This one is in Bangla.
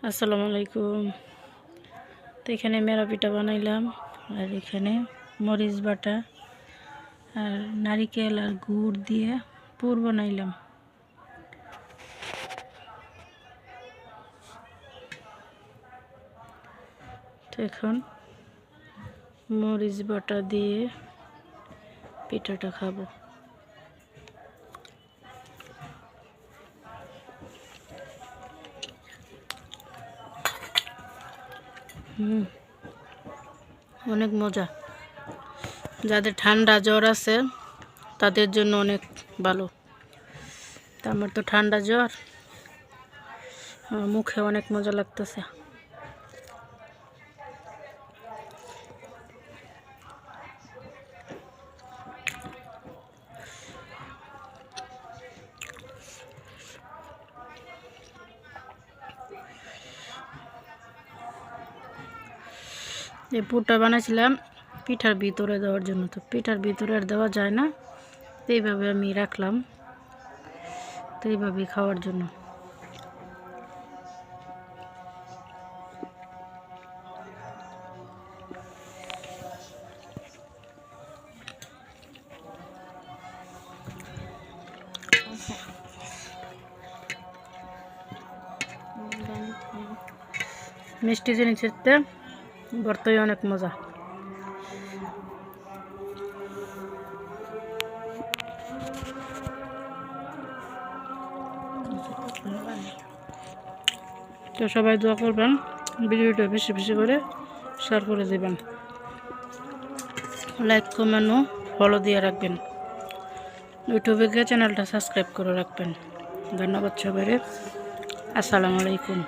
আসসালামু আলাইকুম। তো এখানে মেরা পিঠা বানাইলাম, আর এখানে মরিচ বাটা আর নারিকেল আর গুড় দিয়ে পুর বানাইলাম। তো এখন মরিচ বাটা দিয়ে পিঠাটা খাবো। অনেক মজা। যাদের ঠান্ডা জ্বর আছে তাদের জন্য অনেক ভালো। তা আমার তো ঠান্ডা জ্বর, মুখে অনেক মজা লাগতেছে। এই পুরটা বানাইছিলাম পিঠার ভিতরে দেওয়ার জন্য, তো পিঠার ভিতরে আর দেওয়া যায় না, তো এইভাবে আমি রাখলাম, তো এইভাবেই খাওয়ার জন্য। মিষ্টি জিনিসের ভর্তাই অনেক মজা। তো সবাই দোয়া করবেন, ভিডিওটা বেশি বেশি করে শেয়ার করে দেবেন, লাইক কমেন্ট ও ফলো দিয়ে রাখবেন, ইউটিউবে গিয়ে চ্যানেলটা সাবস্ক্রাইব করে রাখবেন। ধন্যবাদ সবাই। আসসালামু আলাইকুম।